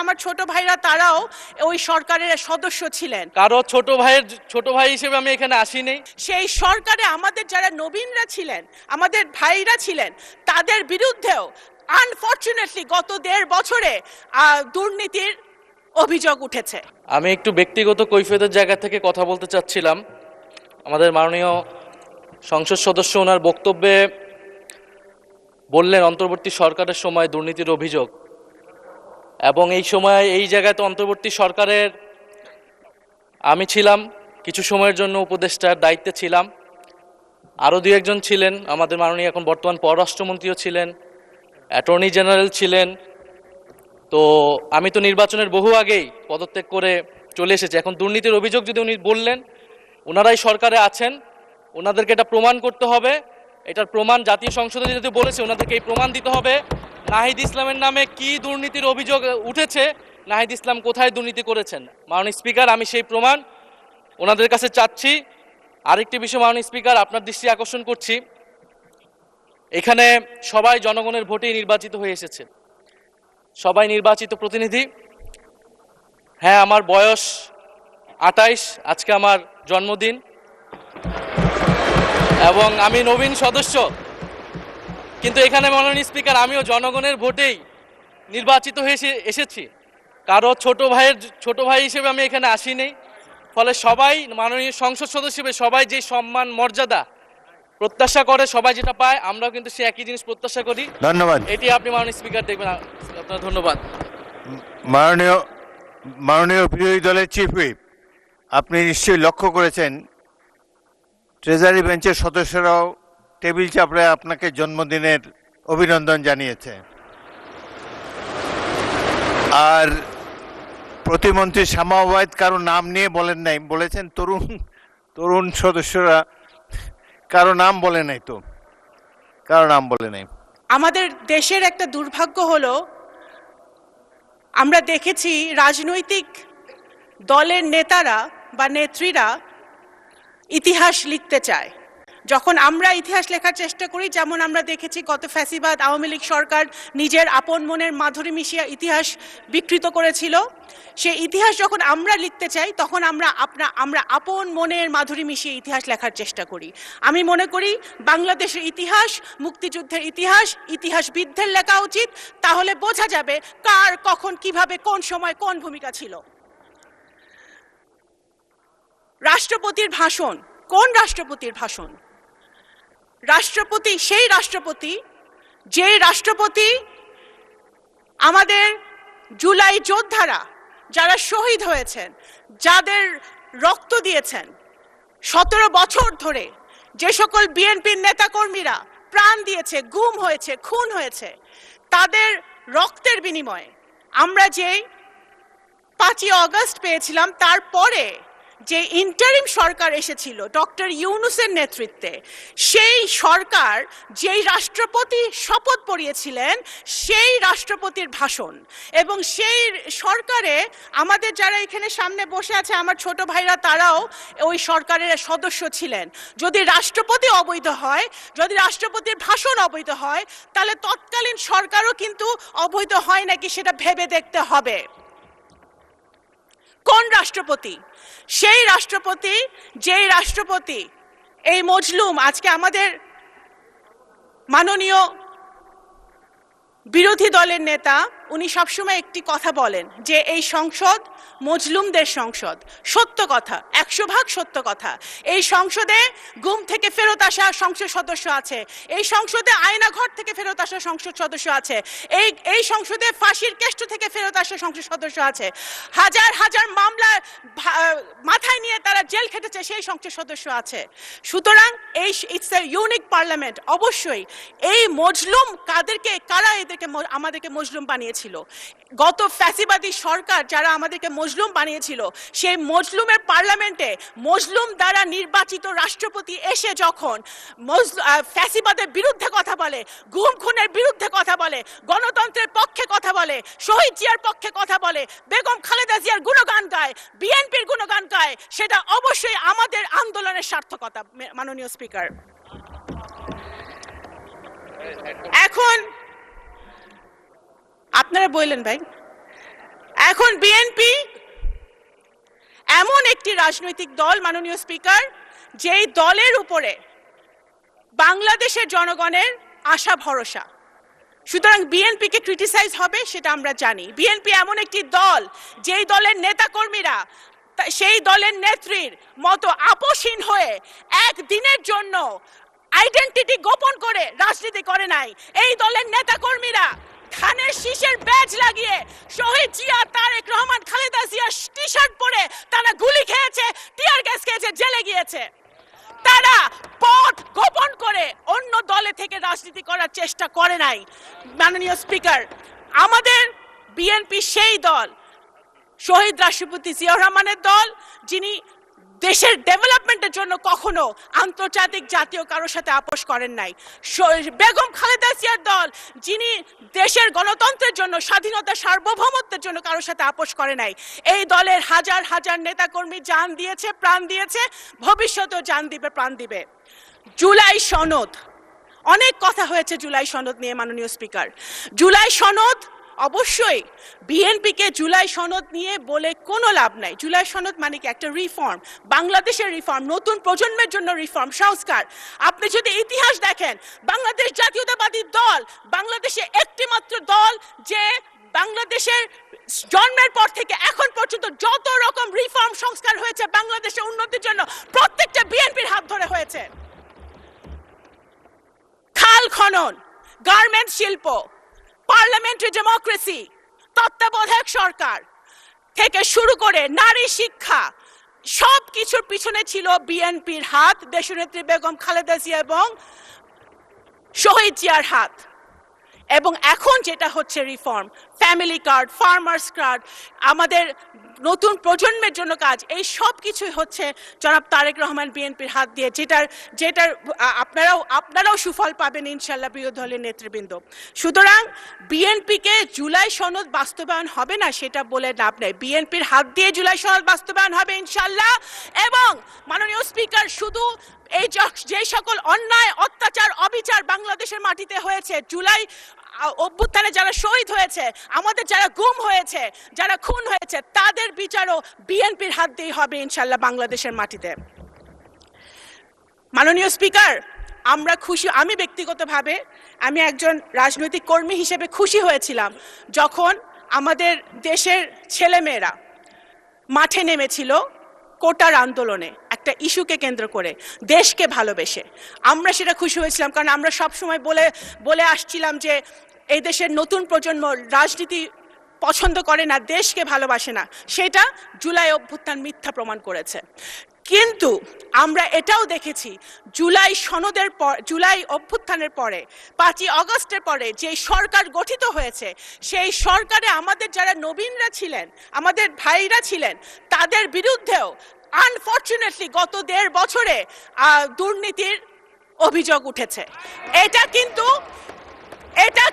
আমার ছোট ভাইরা তারাও ওই সরকারের সদস্য ছিলেন। কারো ছোট ভাই হিসেবে আমি এখানে আসিনি। সেই সরকারে আমাদের যারা নবীনরা ছিলেন, আমাদের ভাইরা ছিলেন, তাদের বিরুদ্ধেও আনফরচুনেটলি গত 1.5 বছরে দুর্নীতির অভিযোগ উঠেছে। আমি একটু ব্যক্তিগত কৈফিয়তের জায়গা থেকে কথা বলতে চাচ্ছিলাম। আমাদের মাননীয় সংসদ সদস্য ওনার বক্তব্যে বললেন অন্তর্বর্তী সরকারের সময় দুর্নীতির অভিযোগ, এবং এই সময় এই জায়গায় তো অন্তর্বর্তী সরকারের আমি ছিলাম, কিছু সময়ের জন্য উপদেষ্টার দায়িত্বে ছিলাম, আরও 2-1 জন ছিলেন, আমাদের মাননীয় এখন বর্তমান পররাষ্ট্রমন্ত্রীও ছিলেন, অ্যাটর্নি জেনারেল ছিলেন। তো আমি তো নির্বাচনের বহু আগেই পদত্যাগ করে চলে এসেছি। এখন দুর্নীতির অভিযোগ যদি উনি বললেন, ওনারাই সরকারে আছেন, ওনাদেরকে এটা প্রমাণ করতে হবে। এটার প্রমাণ জাতীয় সংসদে যেহেতু বলেছে, ওনাদেরকে এই প্রমাণ দিতে হবে নাহিদ ইসলামের নামে কি দুর্নীতির অভিযোগ উঠেছে, নাহিদ ইসলাম কোথায় দুর্নীতি করেছেন। মাননীয় স্পিকার, আমি সেই প্রমাণ ওনাদের কাছে চাচ্ছি। আরেকটি বিষয় মাননীয় স্পিকার, আপনার দৃষ্টি আকর্ষণ করছি, এখানে সবাই জনগণের ভোটেই নির্বাচিত হয়ে এসেছে, সবাই নির্বাচিত প্রতিনিধি। হ্যাঁ, আমার বয়স 28, আজকে আমার জন্মদিন, এবং আমি নবীন সদস্য, কিন্তু এখানে মাননীয় স্পিকার আমিও জনগণের ভোটেই নির্বাচিত হয়ে এসেছি। কারো ছোট ভাই হিসেবে আমি এখানে আসিনি। ফলে সবাই মাননীয় সংসদ সদস্য হিসেবে সবাই যে সম্মান মর্যাদা প্রত্যাশা করে, সবাই যেটা পায়, আমরাও কিন্তু সে একই জিনিস প্রত্যাশা করি। ধন্যবাদ। এটি আপনি মাননীয় স্পিকার দেখবেন। আপনার ধন্যবাদ। মাননীয় বিরোধী দলের চিফ হুইপ, আপনি নিশ্চয়ই লক্ষ্য করেছেন ট্রেজারি বেঞ্চের সদস্যরাও টেবিল চাপড়ে আপনাকে জন্মদিনের অভিনন্দন জানিয়েছে। আর প্রতিমন্ত্রী শামা ওবায়েদ কারো নাম নিয়ে বলেন নাই, বলেছেন তরুণ সদস্যরা, কারো নাম বলে নাই, তো কারো নাম বলে নাই। আমাদের দেশের একটা দুর্ভাগ্য হলো, আমরা দেখেছি রাজনৈতিক দলের নেতারা বা নেত্রীরা ইতিহাস লিখতে চায়। যখন আমরা ইতিহাস লেখার চেষ্টা করি, যেমন আমরা দেখেছি গত ফ্যাসিবাদ আওয়ামী লীগ সরকার নিজের আপন মনের মাধুরী মিশিয়ে ইতিহাস বিকৃত করেছিল, সেই ইতিহাস যখন আমরা লিখতে চাই, তখন আমরা আপন মনের মাধুরী মিশিয়ে ইতিহাস লেখার চেষ্টা করি। আমি মনে করি বাংলাদেশের ইতিহাস, মুক্তিযুদ্ধের ইতিহাসবিদদের লেখা উচিত, তাহলে বোঝা যাবে কার কখন কিভাবে কোন সময় কোন ভূমিকা ছিল। রাষ্ট্রপতির ভাষণ, কোন রাষ্ট্রপতির ভাষণ? রাষ্ট্রপতি সেই রাষ্ট্রপতি যে রাষ্ট্রপতি আমাদের জুলাই যোদ্ধারা যারা শহীদ হয়েছেন, যাদের রক্ত দিয়েছেন 17 বছর ধরে, যে সকল বিএনপির নেতাকর্মীরা প্রাণ দিয়েছে, গুম হয়েছে, খুন হয়েছে, তাদের রক্তের বিনিময়ে আমরা যেই 5ই আগস্ট পেয়েছিলাম, তারপরে যে ইন্টারিম সরকার এসেছিল ডক্টর ইউনূসের নেতৃত্বে, সেই সরকার যেই রাষ্ট্রপতি শপথ পড়িয়েছিলেন, সেই রাষ্ট্রপতির ভাষণ, এবং সেই সরকারে আমাদের যারা এখানে সামনে বসে আছে আমার ছোট ভাইরা, তারাও ওই সরকারের সদস্য ছিলেন। যদি রাষ্ট্রপতি অবৈধ হয়, যদি রাষ্ট্রপতির ভাষণ অবৈধ হয়, তাহলে তৎকালীন সরকারও কিন্তু অবৈধ হয় নাকি সেটা ভেবে দেখতে হবে। কোন রাষ্ট্রপতি? সেই রাষ্ট্রপতি যেই রাষ্ট্রপতি এই মজলুম, আজকে আমাদের মাননীয় বিরোধী দলের নেতা উনি সবসময় একটি কথা বলেন যে এই সংসদ মজলুমদের সংসদ। সত্য কথা, 100% সত্য কথা। এই সংসদে গুম থেকে ফেরত আসা সংসদ সদস্য আছে, এই সংসদে আয়নাঘর থেকে ফেরত আসা সংসদ সদস্য আছে, এই সংসদে ফাঁসির কেষ্ট থেকে ফেরত আসা সংসদ সদস্য আছে, হাজার হাজার মামলা মাথায় নিয়ে তারা জেল খেটেছে সেই সংসদ সদস্য আছে। সুতরাং এই ইটস এ ইউনিক পার্লামেন্ট। অবশ্যই এই মজলুম কারা আমাদেরকে মজলুম বানিয়েছিল? গত ফ্যাসিবাদী সরকার যারা আমাদেরকে মজলুম বানিয়েছিল, সেই মজলুমের পার্লামেন্টে মজলুম দ্বারা নির্বাচিত রাষ্ট্রপতি এসে যখন ফ্যাসিবাদের বিরুদ্ধে কথা বলে, গুম খুনের বিরুদ্ধে কথা বলে, গণতন্ত্রের পক্ষে কথা বলে, শহীদ জিয়ার পক্ষে কথা বলে, বেগম খালেদা জিয়ার গুণগান গায়, বিএনপির গুণগান গায়, সেটা অবশ্যই আমাদের আন্দোলনের সার্থকতা। মাননীয় স্পিকার, এখন আপনারা বললেন ভাই, এখন বিএনপি এমন একটি রাজনৈতিক দল মাননীয় স্পিকার, যেই দলের উপরে বাংলাদেশের জনগণের আশা ভরসা। সুতরাং বিএনপিকে ক্রিটিসাইজ হবে সেটা আমরা জানি। বিএনপি এমন একটি দল যেই দলের নেতাকর্মীরা সেই দলের নেত্রীর মতো আপোষহীন হয়ে একদিনের জন্য আইডেন্টিটি গোপন করে রাজনীতি করে নাই। এই দলের নেতাকর্মীরা ধানের শীষের ব্যাজ লাগিয়ে শহীদ জিয়া, তারেক রহমান, খালেদা জিয়ার টি শার্ট পরে তারা গুলি খেয়েছে, টিয়ার গ্যাস খেয়েছে, জেলে গিয়েছে। তারা পথ গোপন করে অন্য দলে থেকে রাজনীতি করার চেষ্টা করে নাই। মাননীয় স্পিকার, আমাদের বিএনপি সেই দল, শহীদ রাষ্ট্রপতি জিয়াউর রহমানের দল, যিনি দেশের ডেভেলপমেন্টের জন্য কখনো আন্তর্জাতিক জাতীয় কারোর সাথে আপোষ করেন নাই। বেগম খালেদা জিয়ার দল, যিনি দেশের গণতন্ত্রের জন্য, স্বাধীনতা, সার্বভৌমত্বের জন্য কারোর সাথে আপোষ করে নাই। এই দলের হাজার হাজার নেতাকর্মী জান দিয়েছে, প্রাণ দিয়েছে, ভবিষ্যতেও জান দিবে, প্রাণ দিবে। জুলাই সনদ, অনেক কথা হয়েছে জুলাই সনদ নিয়ে মাননীয় স্পিকার। জুলাই সনদ, অবশ্যই বিএনপিকে জুলাই সনদ নিয়ে বলে কোনো লাভ নাই। জুলাই সনদ মানে কি? একটা রিফর্ম, বাংলাদেশের রিফর্ম, নতুন প্রজন্মের জন্য রিফর্ম, সংস্কার। আপনি যদি ইতিহাস দেখেন, বাংলাদেশ জাতীয়তাবাদী দল বাংলাদেশে একটি মাত্র দল যে বাংলাদেশের জন্মের পর থেকে এখন পর্যন্ত যত রকম রিফর্ম, সংস্কার হয়েছে বাংলাদেশের উন্নতির জন্য, প্রত্যেকটা বিএনপির হাত ধরে হয়েছে। খাল খনন, গার্মেন্টস শিল্প, পার্লামেন্টারি ডেমোক্রেসি, তত্ত্বাবধায়ক সরকার থেকে শুরু করে নারী শিক্ষা, সব কিছুর পিছনে ছিল বিএনপির হাত, দেশনেত্রী বেগম খালেদা জিয়া এবং শহীদ জিয়ার হাত। এবং এখন যেটা হচ্ছে reform, family card, farmers card, আমাদের নতুন প্রজন্মের জন্য কাজ, এই সব কিছুই হচ্ছে জনাব তারেক রহমান বিএনপির হাত দিয়ে, যেটার আপনারাও সুফল পাবেন ইনশাল্লাহ প্রিয় দলের নেতৃবৃন্দ। সুতরাং বিএনপিকে জুলাই সনদ বাস্তবায়ন হবে না সেটা বলে লাভ নেই। বিএনপির হাত দিয়ে জুলাই সনদ বাস্তবায়ন হবে ইনশাল্লাহ। এবং মাননীয় স্পিকার, শুধু এই যে সকল অন্যায়, অত্যাচার, অবিচার বাংলাদেশের মাটিতে হয়েছে, জুলাই অভ্যুত্থানে যারা শহীদ হয়েছে, আমাদের যারা গুম হয়েছে, যারা খুন হয়েছে, তাদের বিচারও বিএনপির হাত দিয়ে হবে ইনশাল্লাহ বাংলাদেশের মাটিতে। মাননীয় স্পিকার, আমরা খুশি, আমি ব্যক্তিগতভাবে আমি একজন রাজনৈতিক কর্মী হিসেবে খুশি হয়েছিলাম যখন আমাদের দেশের ছেলেমেয়েরা মাঠে নেমেছিল কোটার আন্দোলনে, একটা ইস্যুকে কেন্দ্র করে, দেশকে ভালোবেসে। আমরা সেটা খুশি হয়েছিলাম, কারণ আমরা সবসময় বলে আসছিলাম যে এই দেশের নতুন প্রজন্ম রাজনীতি পছন্দ করে না, দেশকে ভালোবাসে না। সেটা জুলাই অভ্যুত্থান মিথ্যা প্রমাণ করেছে। কিন্তু আমরা এটাও দেখেছি জুলাই সনদের পর, জুলাই অভ্যুত্থানের পরে, 5ই আগস্টের পরে যে সরকার গঠিত হয়েছে, সেই সরকারে আমাদের যারা নবীনরা ছিলেন, আমাদের ভাইরা ছিলেন, তাদের বিরুদ্ধেও আনফরচুনেটলি গত 1.5 বছরে দুর্নীতির অভিযোগ উঠেছে। এটা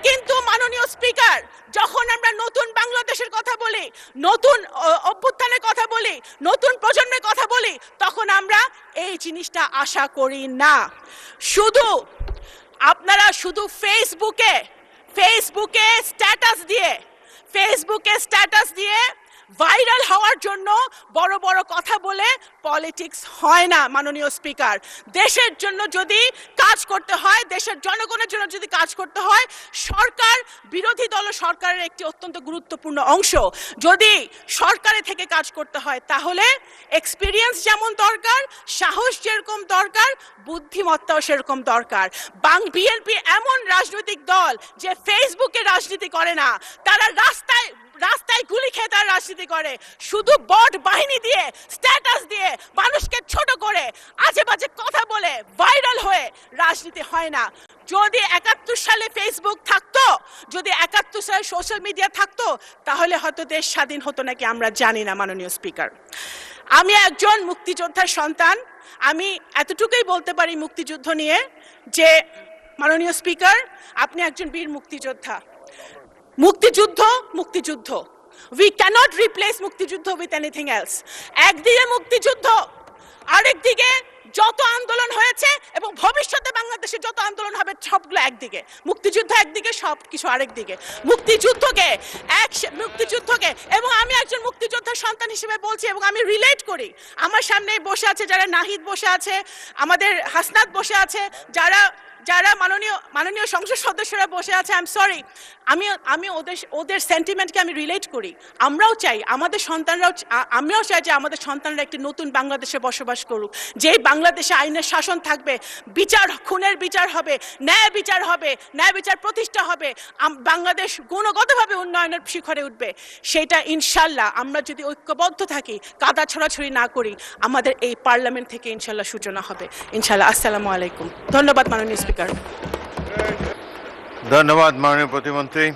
কিন্তু মাননীয় স্পিকার, যখন আমরা নতুন বাংলাদেশের কথা বলি, নতুন অভ্যুত্থানের কথা বলি, নতুন প্রজন্মের কথা বলি, তখন আমরা এই জিনিসটা আশা করি না। আপনারা শুধু ফেসবুকে স্ট্যাটাস দিয়ে ভাইরাল হওয়ার জন্য বড় বড় কথা বলে পলিটিক্স হয় না মাননীয় স্পিকার। দেশের জন্য যদি কাজ করতে হয়, দেশের জনগণের জন্য যদি কাজ করতে হয়, সরকার, বিরোধী দল সরকারের একটি অত্যন্ত গুরুত্বপূর্ণ অংশ, যদি সরকারে থেকে কাজ করতে হয়, তাহলে এক্সপিরিয়েন্স যেমন দরকার, সাহস যেরকম দরকার, বুদ্ধিমত্তাও সেরকম দরকার। বিএনপি এমন রাজনৈতিক দল যে ফেসবুকে রাজনীতি করে না, তারা রাস্তায় গুলি খেয়ে তারা রাজনীতি করে, শুধু বট বাহিনী দিয়ে, স্ট্যাটাস দিয়ে, মানুষকে ছোট করে, আজে বাজে কথা বলে, ভাইরাল হয়ে রাজনীতি হয় না। যদি 71 সালে ফেসবুক থাকতো, যদি 71 সালে সোশ্যাল মিডিয়া থাকতো, তাহলে হয়তো দেশ স্বাধীন হতো নাকি আমরা জানি না মাননীয় স্পিকার। আমি একজন মুক্তিযোদ্ধার সন্তান, আমি এতটুকুই বলতে পারি মুক্তিযুদ্ধ নিয়ে যে মাননীয় স্পিকার, আপনি একজন বীর মুক্তিযোদ্ধা। মুক্তিযুদ্ধ we cannot replace মুক্তিযুদ্ধ with anything else। একদিকে মুক্তিযুদ্ধ, আরেকদিকে যত আন্দোলন হয়েছে এবং ভবিষ্যতে বাংলাদেশে যত আন্দোলন হবে সবগুলো একদিকে, মুক্তিযুদ্ধ একদিকে, সব কিছু আরেক দিকে। মুক্তিযুদ্ধকে এবং আমি একজন মুক্তিযোদ্ধার সন্তান হিসেবে বলছি এবং আমি রিলেট করি। আমার সামনে বসে আছে যারা, নাহিদ বসে আছে, আমাদের হাসনাত বসে আছে, যারা মাননীয় সংসদ সদস্যরা বসে আছে, আই এম সরি, আমি ওদের সেন্টিমেন্টকে আমি রিলেট করি। আমরাও চাই আমাদের সন্তানরাও, আমিও চাই যে আমাদের সন্তানরা একটি নতুন বাংলাদেশে বসবাস করুক, যেই বাংলাদেশে আইনের শাসন থাকবে, খুনের বিচার হবে, ন্যায় বিচার প্রতিষ্ঠা হবে, বাংলাদেশ গুণগতভাবে উন্নয়নের শিখরে উঠবে। সেটা ইনশাল্লাহ আমরা যদি ঐক্যবদ্ধ থাকি, কাদা ছড়াছড়ি না করি, আমাদের এই পার্লামেন্ট থেকে ইনশাল্লাহ সূচনা হবে ইনশাল্লাহ। আসসালামু আলাইকুম। ধন্যবাদ মাননীয় স্পিকার। ধন্যবাদ মাননীয় প্রতিমন্ত্রী।